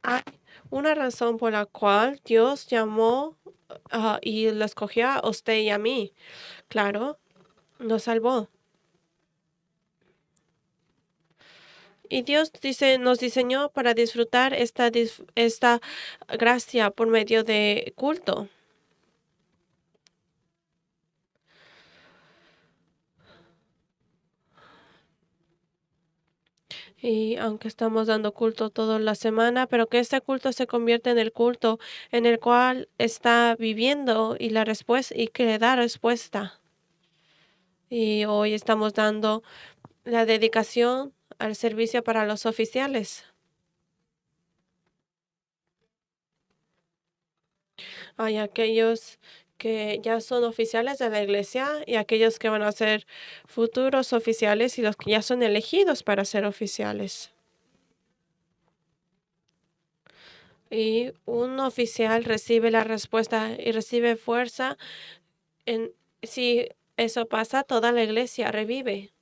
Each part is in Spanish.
Hay una razón por la cual Dios llamó y lo escogió a usted y a mí. Claro, nos salvó. Y Dios nos diseñó para disfrutar esta gracia por medio de culto. Y aunque estamos dando culto toda la semana, pero que este culto se convierta en el culto en el cual está viviendo y la respuesta y que le da respuesta. Y hoy estamos dando la dedicación al servicio para los oficiales. Hay aquellos que ya son oficiales de la iglesia y aquellos que van a ser futuros oficiales y los que ya son elegidos para ser oficiales. Y un oficial recibe la respuesta y recibe fuerza. Si eso pasa, toda la iglesia revive.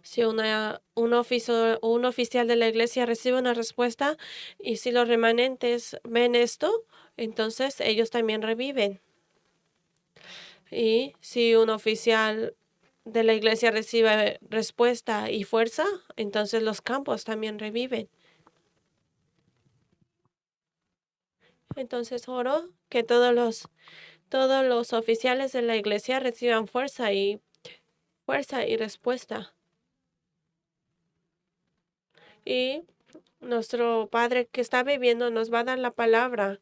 Si un oficial de la iglesia recibe una respuesta y si los remanentes ven esto, entonces ellos también reviven. Y si un oficial de la iglesia recibe respuesta y fuerza, entonces los campos también reviven. Entonces oro que todos los oficiales de la iglesia reciban fuerza y respuesta. Y nuestro Padre que está viviendo nos va a dar la palabra,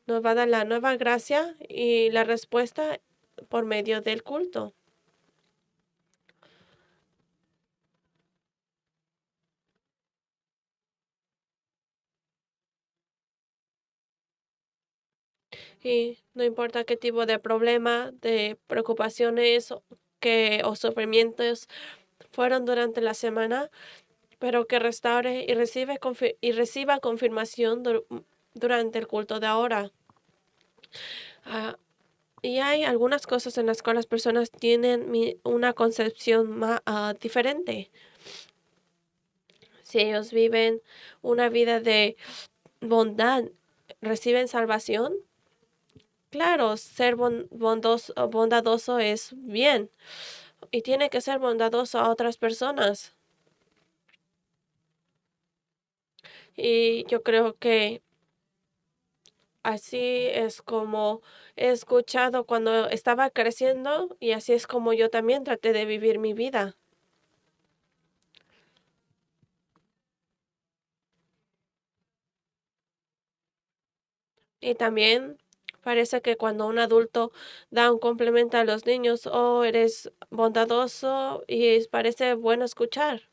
nos va a dar la nueva gracia y la respuesta por medio del culto. Y no importa qué tipo de problema, de preocupaciones o sufrimientos fueron durante la semana, pero que restaure y reciba confirmación durante el culto de ahora. Ah, y hay algunas cosas en las cuales las personas tienen una concepción diferente. Si ellos viven una vida de bondad, reciben salvación. Claro, ser bondadoso es bien y tiene que ser bondadoso a otras personas. Y yo creo que así es como he escuchado cuando estaba creciendo y así es como yo también traté de vivir mi vida. Y también parece que cuando un adulto da un complemento a los niños, oh, eres bondadoso y parece bueno escuchar.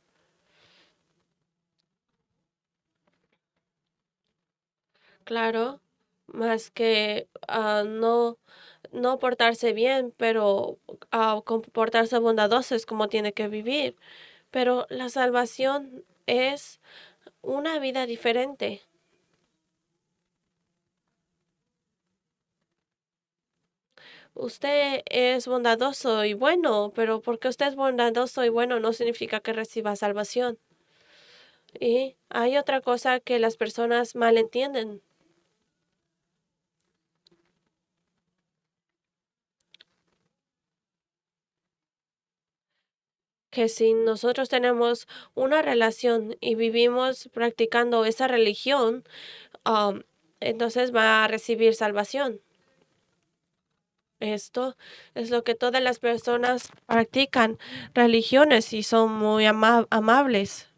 Claro, más que no portarse bien, pero comportarse bondadoso es como tiene que vivir. Pero la salvación es una vida diferente. Usted es bondadoso y bueno, pero porque usted es bondadoso y bueno no significa que reciba salvación. Y hay otra cosa que las personas malentienden, que si nosotros tenemos una relación y vivimos practicando esa religión, um, entonces va a recibir salvación. Esto es lo que todas las personas practican religiones y son muy amables.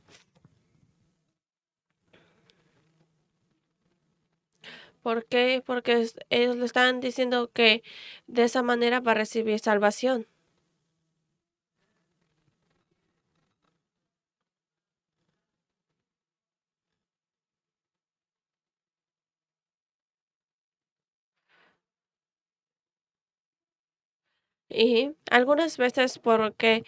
¿Por qué? Porque ellos le están diciendo que de esa manera va a recibir salvación. Y algunas veces porque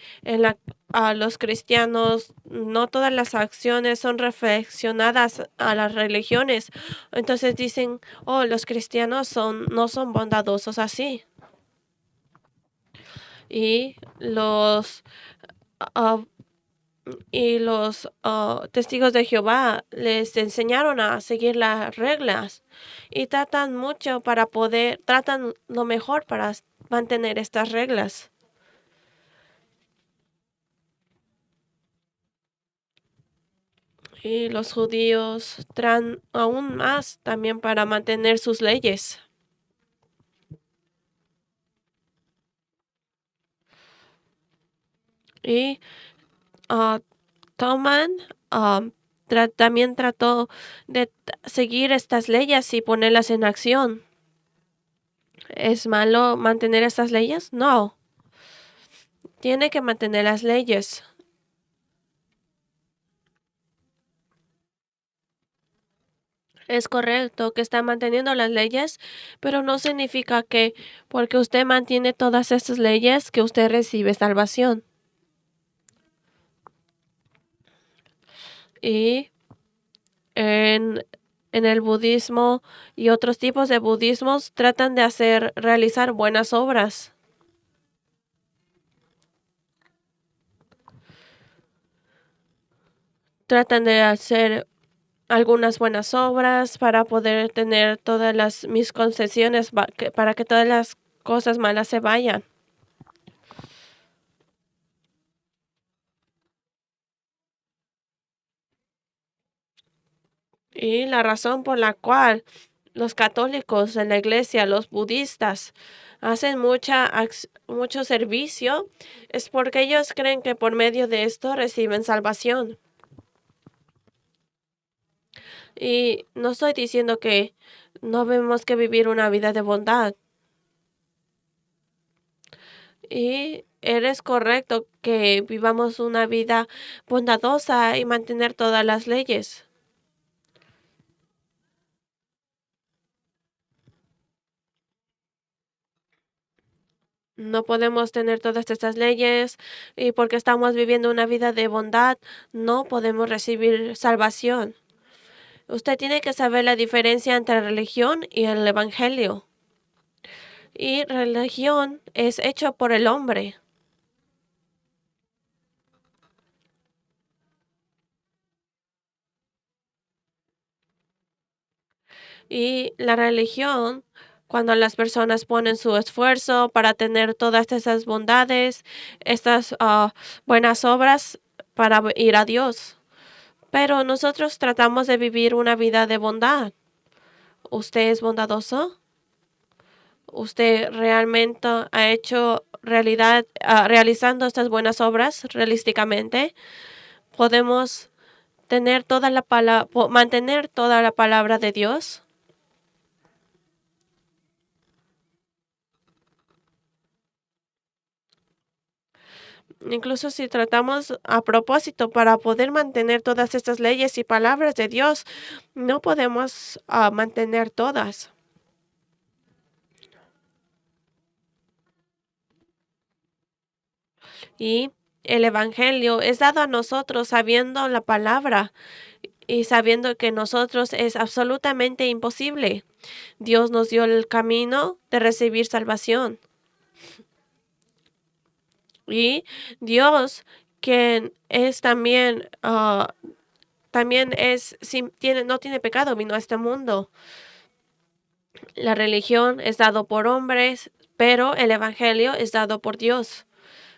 a los cristianos no todas las acciones son reflexionadas a las religiones. Entonces dicen, oh, los cristianos no son bondadosos así. Y los ah, y los testigos de Jehová les enseñaron a seguir las reglas y tratan mucho para tratan lo mejor para mantener estas reglas. Y los judíos tratan aún más también para mantener sus leyes. Y ah, toman, también trató de seguir estas leyes y ponerlas en acción. ¿Es malo mantener estas leyes? No. Tiene que mantener las leyes. Es correcto que está manteniendo las leyes, pero no significa que porque usted mantiene todas estas leyes que usted recibe salvación. Y en, en el budismo y otros tipos de budismos tratan de realizar buenas obras. Tratan de hacer algunas buenas obras para poder tener todas mis concesiones, para que todas las cosas malas se vayan. Y la razón por la cual los católicos en la iglesia, los budistas, hacen mucho servicio es porque ellos creen que por medio de esto reciben salvación. Y no estoy diciendo que no vemos que vivir una vida de bondad. Y eres correcto que vivamos una vida bondadosa y mantener todas las leyes. No podemos tener todas estas leyes y porque estamos viviendo una vida de bondad, no podemos recibir salvación. Usted tiene que saber la diferencia entre religión y el evangelio. Y religión es hecho por el hombre. Y la religión, cuando las personas ponen su esfuerzo para tener todas esas bondades, estas buenas obras para ir a Dios. Pero nosotros tratamos de vivir una vida de bondad. ¿Usted es bondadoso? ¿Usted realmente ha hecho realidad, realizando estas buenas obras realísticamente? ¿Podemos mantener toda la palabra de Dios? Incluso si tratamos a propósito para poder mantener todas estas leyes y palabras de Dios, no podemos mantener todas. Y el Evangelio es dado a nosotros sabiendo la palabra y sabiendo que nosotros es absolutamente imposible. Dios nos dio el camino de recibir salvación. Y Dios, quien es también no tiene pecado, vino a este mundo. La religión es dado por hombres, pero el evangelio es dado por Dios.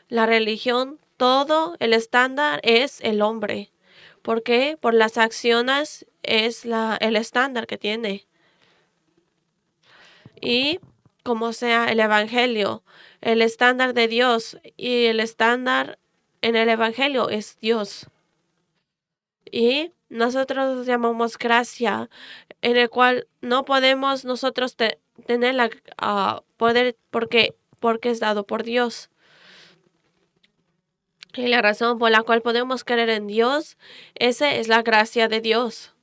La religión, todo el estándar es el hombre. ¿Por qué? Por las acciones es el estándar que tiene. Y como sea el evangelio, el estándar de Dios y el estándar en el evangelio es Dios. Y nosotros llamamos gracia, en el cual no podemos nosotros tener la poder porque es dado por Dios. Y la razón por la cual podemos creer en Dios, esa es la gracia de Dios.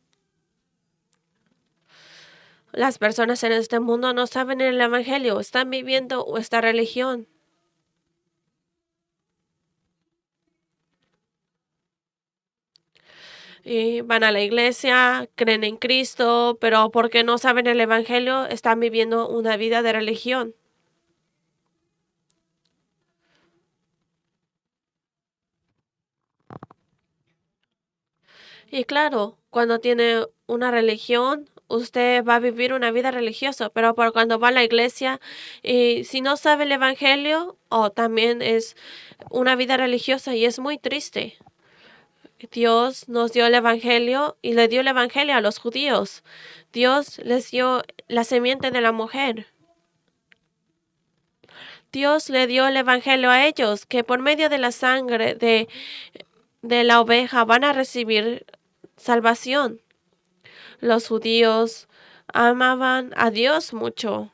Las personas en este mundo no saben el evangelio, están viviendo esta religión. Y van a la iglesia, creen en Cristo, pero porque no saben el evangelio, están viviendo una vida de religión. Y claro, cuando tiene una religión, usted va a vivir una vida religiosa, pero por cuando va a la iglesia y si no sabe el evangelio, o también es una vida religiosa y es muy triste. Dios nos dio el evangelio y le dio el evangelio a los judíos. Dios les dio la semiente de la mujer. Dios le dio el evangelio a ellos, que por medio de la sangre de la oveja van a recibir salvación. Los judíos amaban a Dios mucho.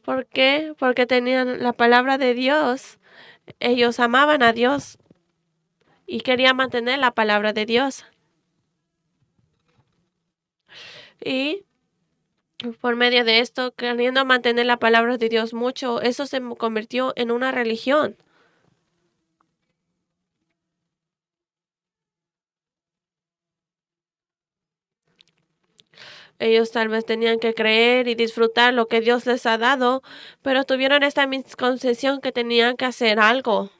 ¿Por qué? Porque tenían la palabra de Dios. Ellos amaban a Dios y querían mantener la palabra de Dios. Y por medio de esto, queriendo mantener la palabra de Dios mucho, eso se convirtió en una religión. Ellos tal vez tenían que creer y disfrutar lo que Dios les ha dado, pero tuvieron esta misconcepción que tenían que hacer algo.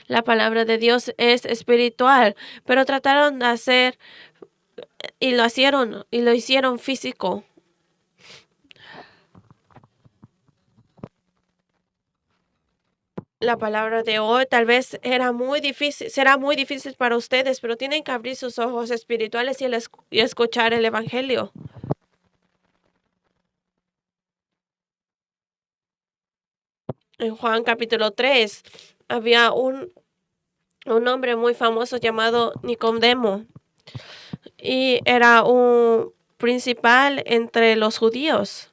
La palabra de Dios es espiritual, pero trataron de hacer y lo hicieron físico. La palabra de hoy tal vez será muy difícil para ustedes, pero tienen que abrir sus ojos espirituales y escuchar el evangelio. En Juan capítulo 3 había un hombre muy famoso llamado Nicodemo y era un principal entre los judíos.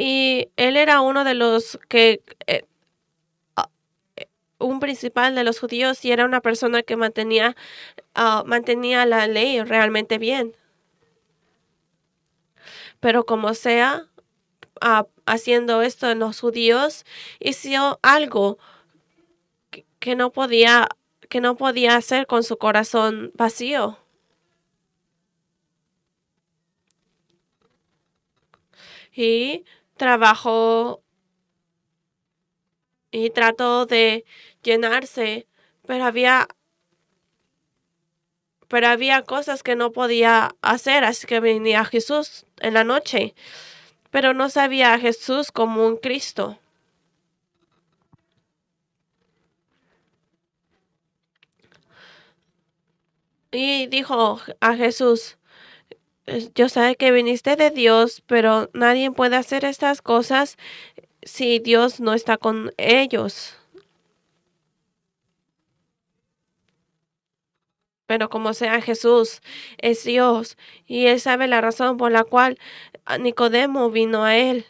Y él era uno de los que, ah, un principal de los judíos y era una persona que mantenía la ley realmente bien. Pero como sea, haciendo esto en los judíos, hizo algo que no que no podía hacer con su corazón vacío. Y trabajó y trató de llenarse, pero había cosas que no podía hacer, así que venía Jesús en la noche, pero no sabía a Jesús como un Cristo. Y dijo a Jesús, Yo sé que viniste de Dios, pero nadie puede hacer estas cosas si Dios no está con ellos. Pero como sea Jesús, es Dios, y él sabe la razón por la cual Nicodemo vino a él.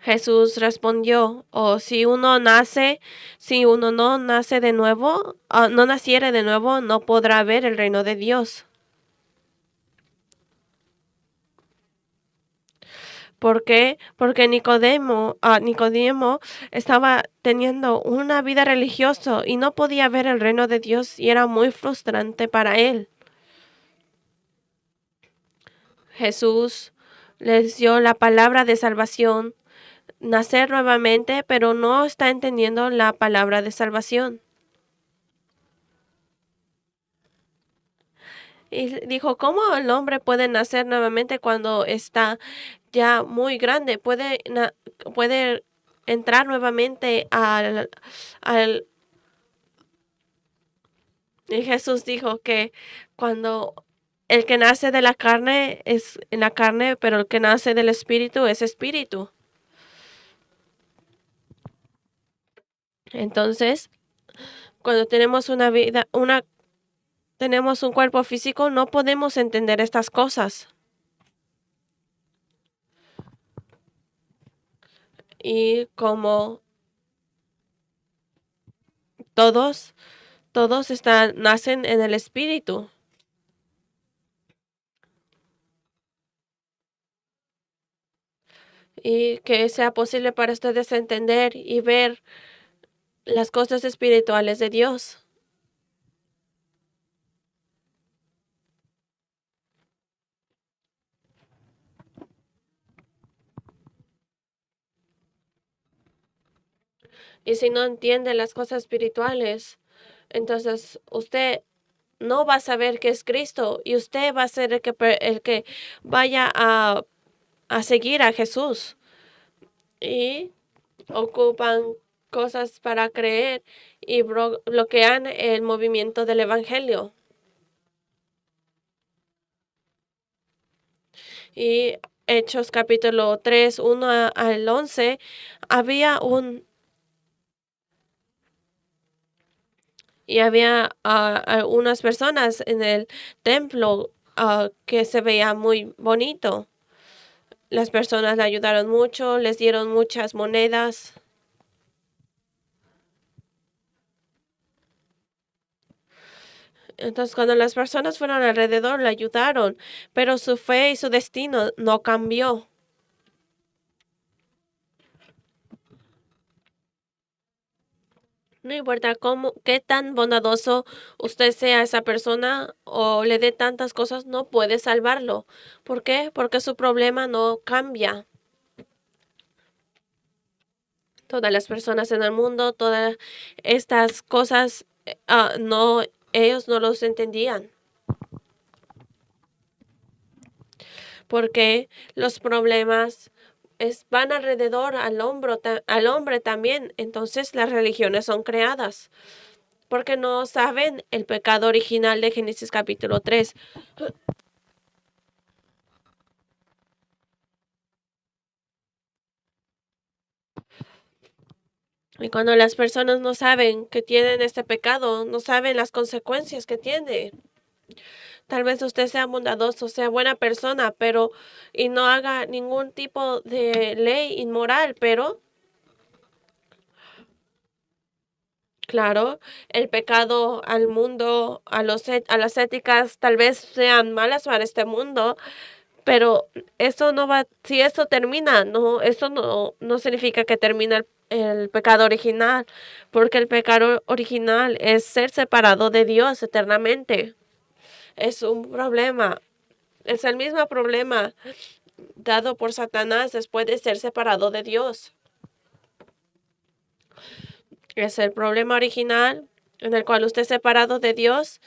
Jesús respondió, si uno no nace de nuevo, no naciere de nuevo, no podrá ver el reino de Dios. ¿Por qué? Porque Nicodemo estaba teniendo una vida religiosa y no podía ver el reino de Dios y era muy frustrante para él. Jesús les dio la palabra de salvación, nacer nuevamente, pero no está entendiendo la palabra de salvación. Y dijo, ¿cómo el hombre puede nacer nuevamente cuando está ya muy grande? Puede entrar nuevamente al... Y Jesús dijo que cuando el que nace de la carne es en la carne, pero el que nace del espíritu es espíritu. Entonces, cuando tenemos tenemos un cuerpo físico, no podemos entender estas cosas. Y como todos, nacen en el espíritu. Y que sea posible para ustedes entender y ver las cosas espirituales de Dios. Y si no entiende las cosas espirituales, entonces usted no va a saber qué es Cristo y usted va a ser el que vaya a seguir a Jesús. Y ocupan cosas para creer y bloquean el movimiento del Evangelio. Y Hechos capítulo 3, 1 al 11, había unas personas en el templo que se veía muy bonito. Las personas le ayudaron mucho, les dieron muchas monedas. Entonces, cuando las personas fueron alrededor, le ayudaron, pero su fe y su destino no cambió. No importa qué tan bondadoso usted sea esa persona o le dé tantas cosas, no puede salvarlo. ¿Por qué? Porque su problema no cambia. Todas las personas en el mundo, todas estas cosas, no, ellos no los entendían. Porque los problemas van alrededor al hombre también. Entonces las religiones son creadas. Porque no saben el pecado original de Génesis capítulo 3. Y cuando las personas no saben que tienen este pecado, no saben las consecuencias que tiene. Tal vez usted sea bondadoso, sea buena persona, pero y no haga ningún tipo de ley inmoral, pero claro, el pecado al mundo, a las éticas, tal vez sean malas para este mundo, pero esto no va, si esto termina, no, esto no significa que termina el pecado original, porque el pecado original es ser separado de Dios eternamente. Es un problema, es el mismo problema dado por Satanás después de ser separado de Dios. Es el problema original en el cual usted es separado de Dios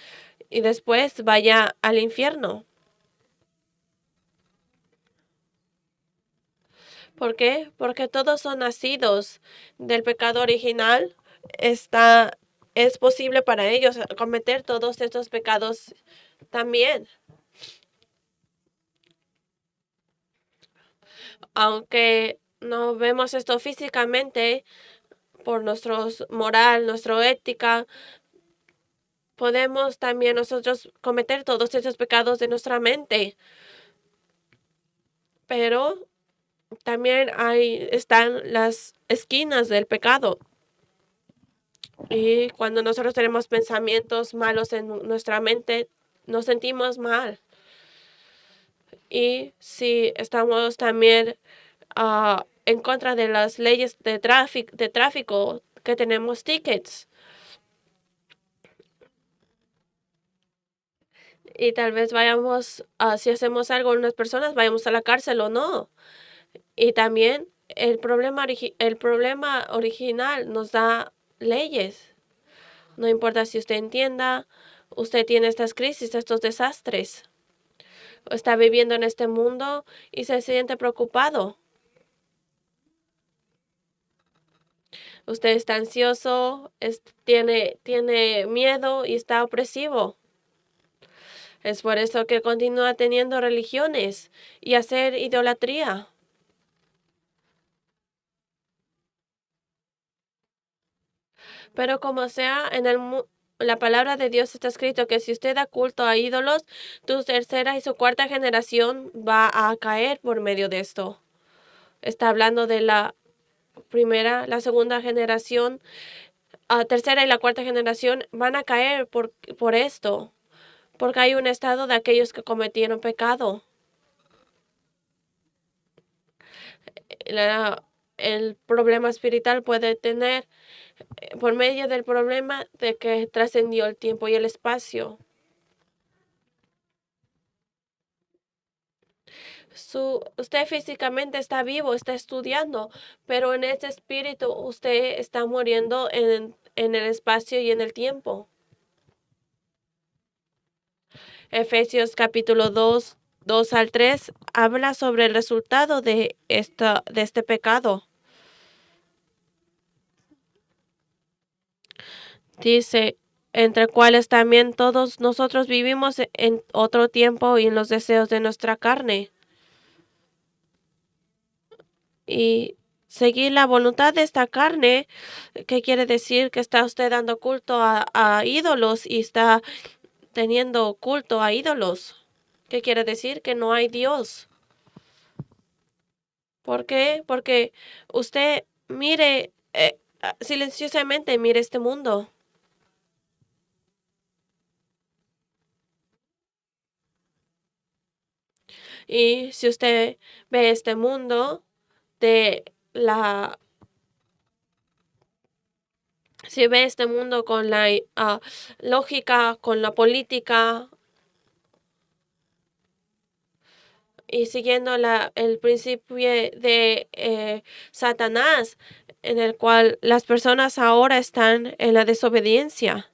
y después vaya al infierno. ¿Por qué? Porque todos son nacidos del pecado original. Está, es posible para ellos cometer todos estos pecados también. Aunque no vemos esto físicamente por nuestra moral, nuestra ética, podemos también nosotros cometer todos estos pecados de nuestra mente. Pero también están las esquinas del pecado. Y cuando nosotros tenemos pensamientos malos en nuestra mente, nos sentimos mal. Y si estamos también en contra de las leyes de tráfico, que tenemos tickets. Y tal vez vayamos, si hacemos algo en unas personas, vayamos a la cárcel o no. Y también el problema original nos da leyes. No importa si usted entienda, usted tiene estas crisis, estos desastres. Está viviendo en este mundo y se siente preocupado. Usted está ansioso, tiene miedo y está opresivo. Es por eso que continúa teniendo religiones y hacer idolatría. Pero como sea, la palabra de Dios está escrito que si usted da culto a ídolos, tu tercera y su cuarta generación va a caer por medio de esto. Está hablando de la primera, la segunda generación, tercera y la cuarta generación van a caer por esto, porque hay un estado de aquellos que cometieron pecado. La- el problema espiritual puede tener por medio del problema de que trascendió el tiempo y el espacio. Usted físicamente está vivo, está estudiando, pero en este espíritu usted está muriendo en el espacio y en el tiempo. Efesios capítulo 2, 2 al 3 habla sobre el resultado de este pecado. Dice, entre cuales también todos nosotros vivimos en otro tiempo y en los deseos de nuestra carne. Y seguir la voluntad de esta carne, ¿qué quiere decir? Que está usted dando culto a ídolos y está teniendo culto a ídolos. ¿Qué quiere decir? Que no hay Dios. ¿Por qué? Porque usted mire, silenciosamente mire este mundo. Y si usted ve este mundo de la... Si ve este mundo con la lógica, con la política y siguiendo el principio de Satanás, en el cual las personas ahora están en la desobediencia.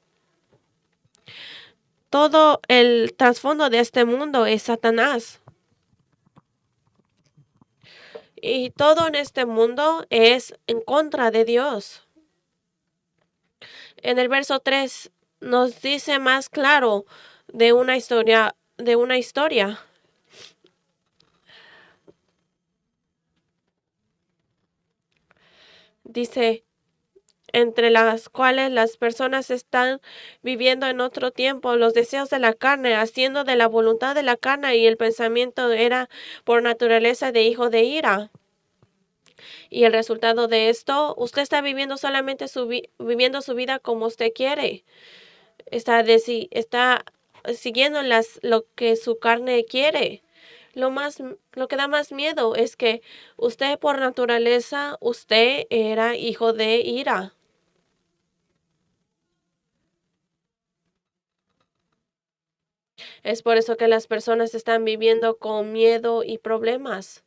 Todo el trasfondo de este mundo es Satanás. Y todo en este mundo es en contra de Dios. En el verso 3 nos dice más claro de una historia, Dice, entre las cuales las personas están viviendo en otro tiempo los deseos de la carne, haciendo de la voluntad de la carne, y el pensamiento era por naturaleza de hijo de ira. Y el resultado de esto, usted está viviendo solamente viviendo su vida como usted quiere. Está siguiendo lo que su carne quiere. Lo que da más miedo es que usted por naturaleza, usted era hijo de ira. Es por eso que las personas están viviendo con miedo y problemas.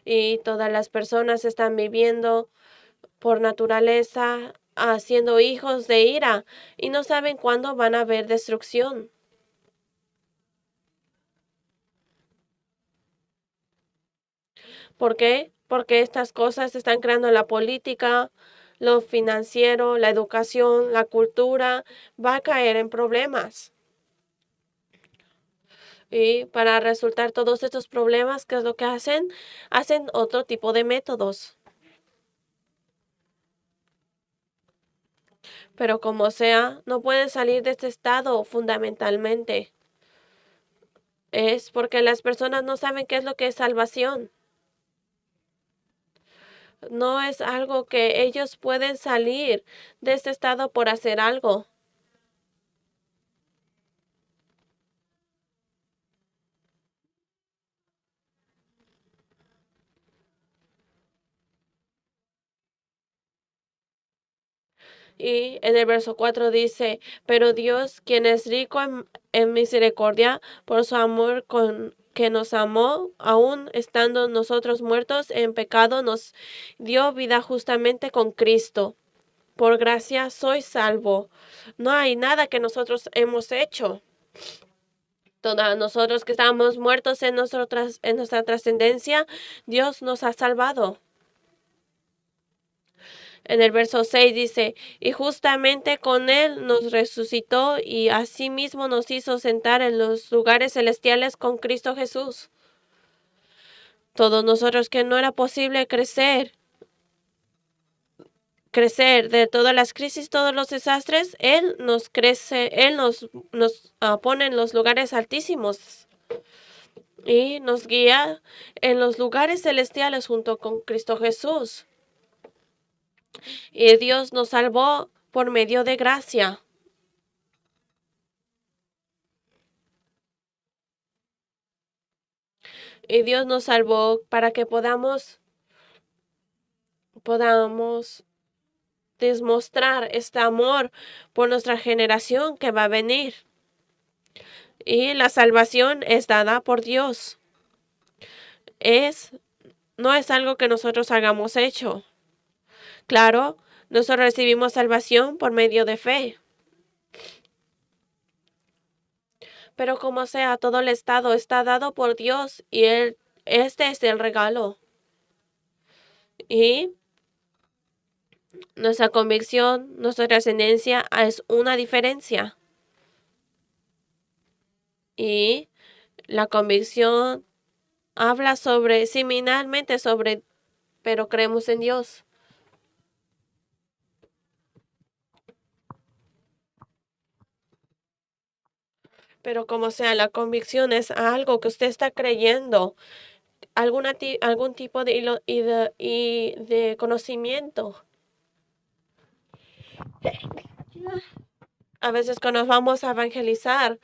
Y todas las personas están viviendo por naturaleza, siendo hijos de ira, y no saben cuándo van a haber destrucción. ¿Por qué? Porque estas cosas están creando la política, lo financiero, la educación, la cultura, va a caer en problemas. Y para resultar todos estos problemas, ¿qué es lo que hacen? Hacen otro tipo de métodos. Pero como sea, no pueden salir de este estado fundamentalmente. Es porque las personas no saben qué es lo que es salvación. No es algo que ellos pueden salir de este estado por hacer algo. Y en el verso 4 dice, pero Dios, quien es rico en misericordia, por su amor que nos amó, aun estando nosotros muertos en pecado, nos dio vida justamente con Cristo. Por gracia soy salvo. No hay nada que nosotros hemos hecho. Todos nosotros que estamos muertos en nuestra trascendencia, Dios nos ha salvado. En el verso 6 dice, y justamente con Él nos resucitó y asimismo nos hizo sentar en los lugares celestiales con Cristo Jesús. Todos nosotros que no era posible crecer de todas las crisis, todos los desastres, Él nos crece, Él nos pone en los lugares altísimos y nos guía en los lugares celestiales junto con Cristo Jesús. Y Dios nos salvó por medio de gracia. Y Dios nos salvó para que podamos demostrar este amor por nuestra generación que va a venir. Y la salvación es dada por Dios. No es algo que nosotros hagamos hecho. Claro, nosotros recibimos salvación por medio de fe. Pero como sea, todo el estado está dado por Dios y este es el regalo. Y nuestra convicción, nuestra trascendencia es una diferencia. Y la convicción habla similarmente pero creemos en Dios. Pero como sea, la convicción es algo que usted está creyendo, algún tipo de conocimiento. A veces cuando vamos a evangelizar,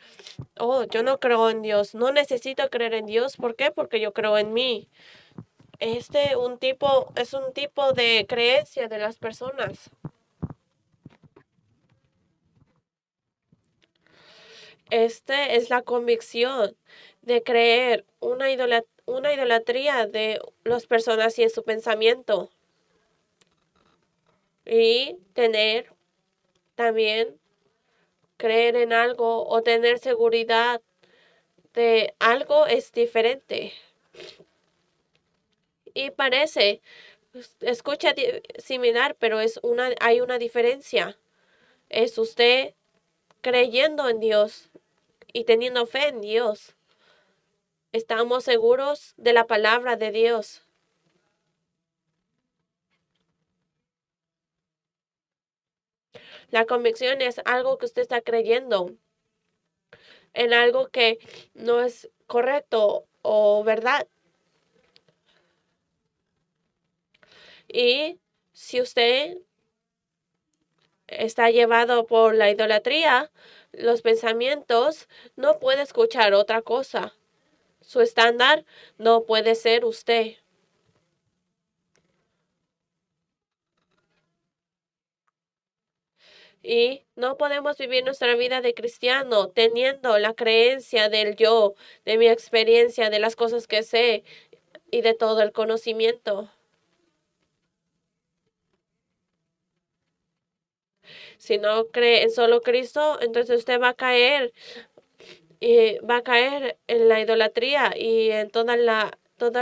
yo no creo en Dios, no necesito creer en Dios. ¿Por qué? Porque yo creo en mí. Es un tipo de creencia de las personas. Es la convicción de creer una idolatría de las personas y en su pensamiento. Y también creer en algo o tener seguridad de algo es diferente. Y escucha similar, pero hay una diferencia. Es usted creyendo en Dios y teniendo fe en Dios. Estamos seguros de la palabra de Dios. La convicción es algo que usted está creyendo en algo que no es correcto o verdad. Y si usted está llevado por la idolatría, los pensamientos, no puede escuchar otra cosa. Su estándar no puede ser usted. Y no podemos vivir nuestra vida de cristiano teniendo la creencia del yo, de mi experiencia, de las cosas que sé y de todo el conocimiento. Si no cree en solo Cristo, entonces usted va a caer en la idolatría y en todo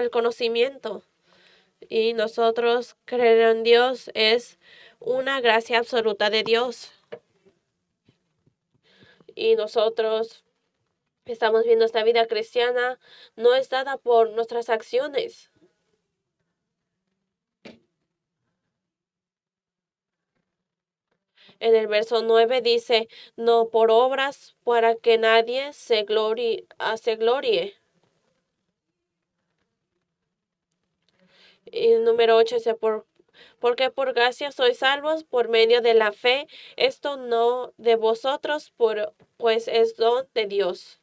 el conocimiento. Y nosotros creer en Dios es una gracia absoluta de Dios. Y nosotros estamos viendo esta vida cristiana no es dada por nuestras acciones. En el verso 9 dice, no por obras para que nadie se glorie. Y el número 8 dice, porque por gracia sois salvos por medio de la fe, esto no de vosotros, pues es don de Dios.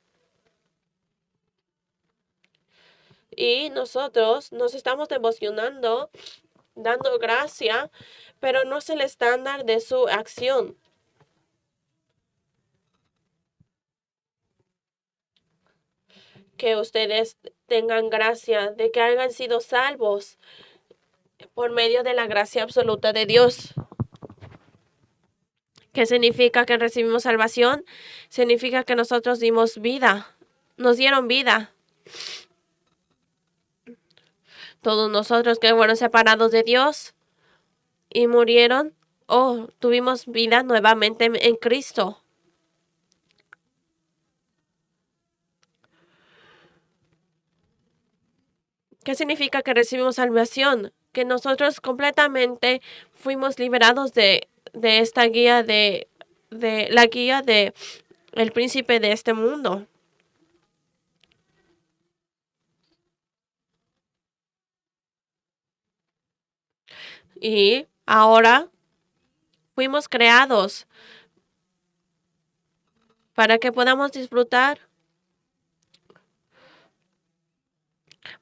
Y nosotros nos estamos devocionando, dando gracia, pero no es el estándar de su acción. Que ustedes tengan gracia, de que hayan sido salvos por medio de la gracia absoluta de Dios. ¿Qué significa que recibimos salvación? Significa que nosotros dimos vida, nos dieron vida. Todos nosotros que fueron separados de Dios y murieron, tuvimos vida nuevamente en Cristo. ¿Qué significa que recibimos salvación? Que nosotros completamente fuimos liberados de esta guía de la guía de el príncipe de este mundo. Y ahora fuimos creados para que podamos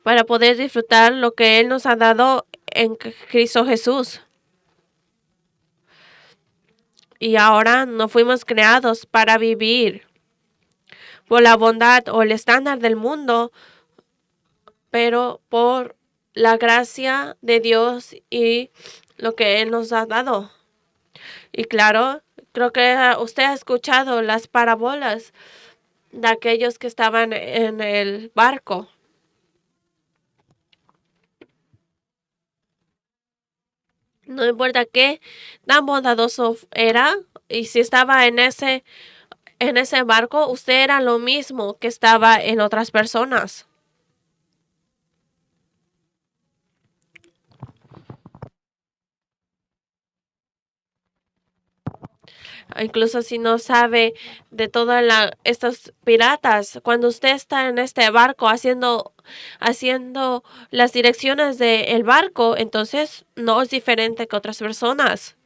para poder disfrutar lo que Él nos ha dado en Cristo Jesús. Y ahora no fuimos creados para vivir por la bondad o el estándar del mundo, pero por la gracia de Dios y lo que Él nos ha dado. Y claro, creo que usted ha escuchado las parábolas de aquellos que estaban en el barco. No importa qué tan bondadoso era, y si estaba en ese barco, usted era lo mismo que estaba en otras personas. Incluso si no sabe de todas estos piratas, cuando usted está en este barco haciendo las direcciones del barco, entonces no es diferente que otras personas.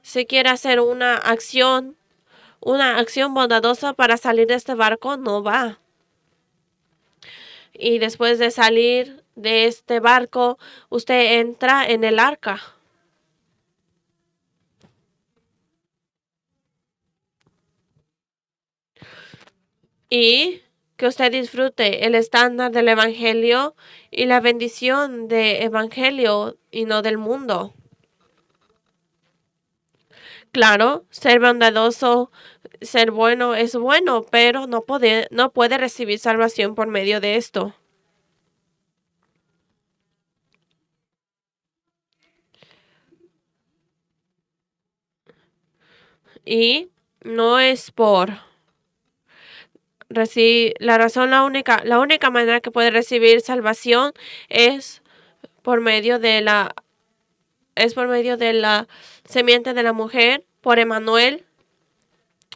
Si quiere hacer una acción bondadosa para salir de este barco, no va. Y después de salir de este barco, usted entra en el arca. Y que usted disfrute el estándar del Evangelio y la bendición del Evangelio y no del mundo. Claro, ser bondadoso, ser bueno es bueno, pero no puede recibir salvación por medio de esto. Y no es por recibir la única manera que puede recibir salvación es por medio de la semiente de la mujer, por Emmanuel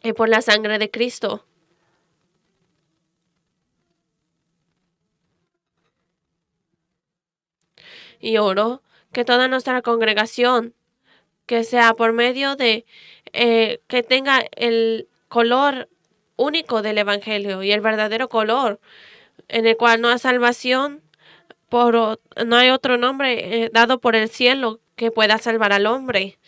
y por la sangre de Cristo. Y oro que toda nuestra congregación, que sea por medio de que tenga el color único del Evangelio y el verdadero color, en el cual no hay salvación, no hay otro nombre dado por el cielo que pueda salvar al hombre.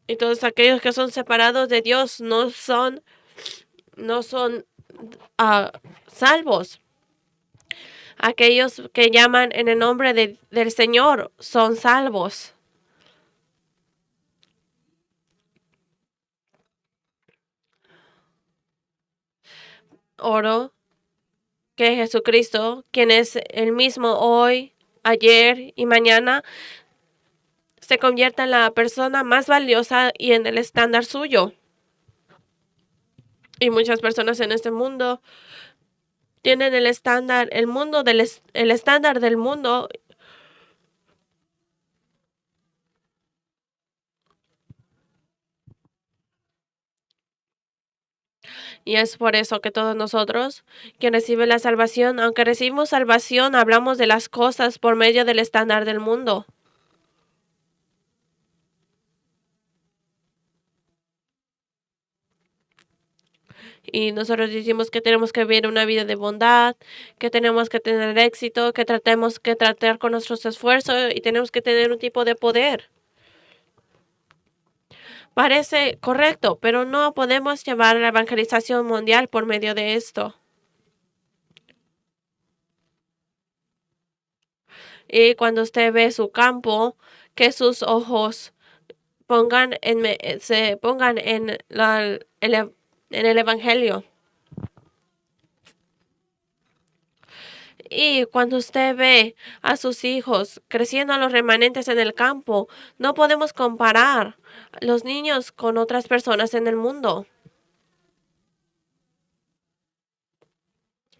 Y todos aquellos que son separados de Dios no son salvos. Aquellos que llaman en el nombre del Señor son salvos. Oro que Jesucristo, quien es el mismo hoy, ayer y mañana, se convierta en la persona más valiosa y en el estándar suyo. Y muchas personas en este mundo tienen el estándar, el estándar del mundo. Y es por eso que todos nosotros, quien recibe la salvación, aunque recibimos salvación, hablamos de las cosas por medio del estándar del mundo. Y nosotros decimos que tenemos que vivir una vida de bondad, que tenemos que tener éxito, que tratemos que tratar con nuestros esfuerzos y tenemos que tener un tipo de poder. Parece correcto, pero no podemos llevar la evangelización mundial por medio de esto. Y cuando usted ve su campo, que sus ojos se pongan en el evangelio. Y cuando usted ve a sus hijos creciendo a los remanentes en el campo, no podemos comparar los niños con otras personas en el mundo.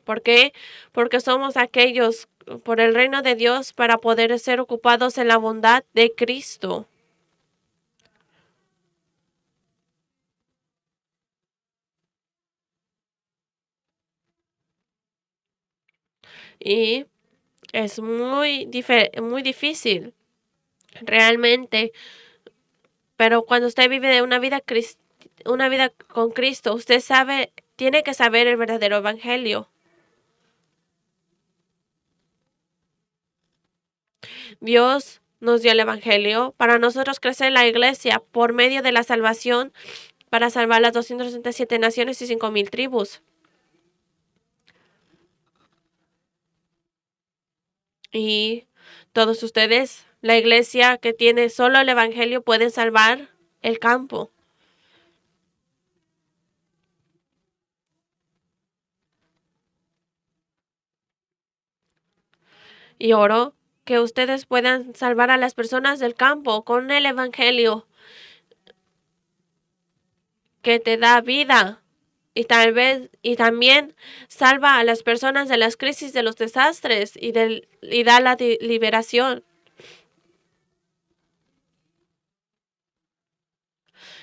¿Por qué? Porque somos aquellos por el reino de Dios para poder ser ocupados en la bondad de Cristo. Y es muy difícil, realmente. Pero cuando usted vive una vida con Cristo, tiene que saber el verdadero evangelio. Dios nos dio el Evangelio para nosotros crecer en la iglesia por medio de la salvación para salvar las 267 naciones y 5,000 tribus. Y todos ustedes, la iglesia que tiene solo el Evangelio, pueden salvar el campo. Y oro que ustedes puedan salvar a las personas del campo con el Evangelio que te da vida. Y tal vez, y también salva a las personas de las crisis, de los desastres y da la liberación.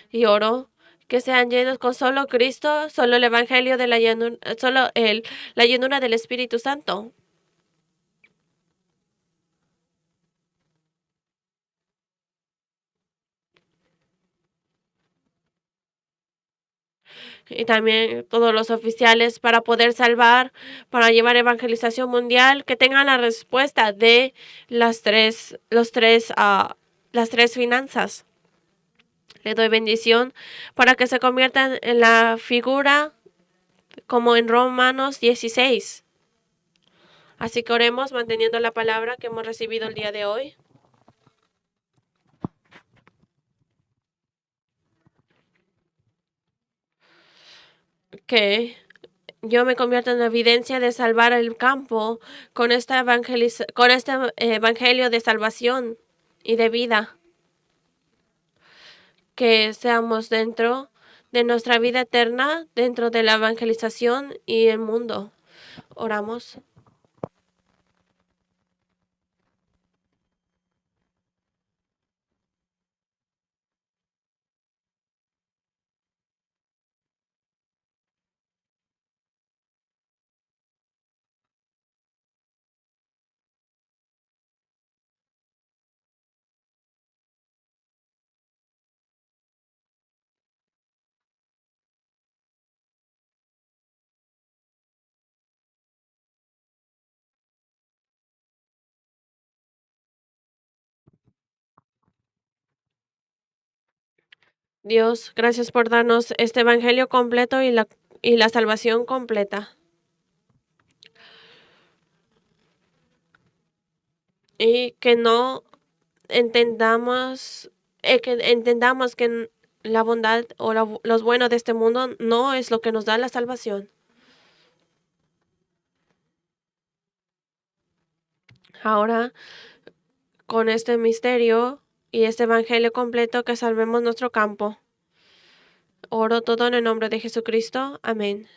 Y oro que sean llenos con solo Cristo, solo el Evangelio de la llenura, la llenura del Espíritu Santo. Y también todos los oficiales para poder salvar, para llevar evangelización mundial, que tengan la respuesta de las tres finanzas. Le doy bendición para que se conviertan en la figura como en Romanos 16. Así que oremos manteniendo la palabra que hemos recibido el día de hoy. Que yo me convierto en la evidencia de salvar el campo con este evangelio de salvación y de vida. Que seamos dentro de nuestra vida eterna, dentro de la evangelización y el mundo. Oramos. Dios, gracias por darnos este evangelio completo y la salvación completa. Y que no entendamos, que la bondad o los buenos de este mundo no es lo que nos da la salvación. Ahora, con este misterio y este evangelio completo, que salvemos nuestro campo. Oro todo en el nombre de Jesucristo. Amén.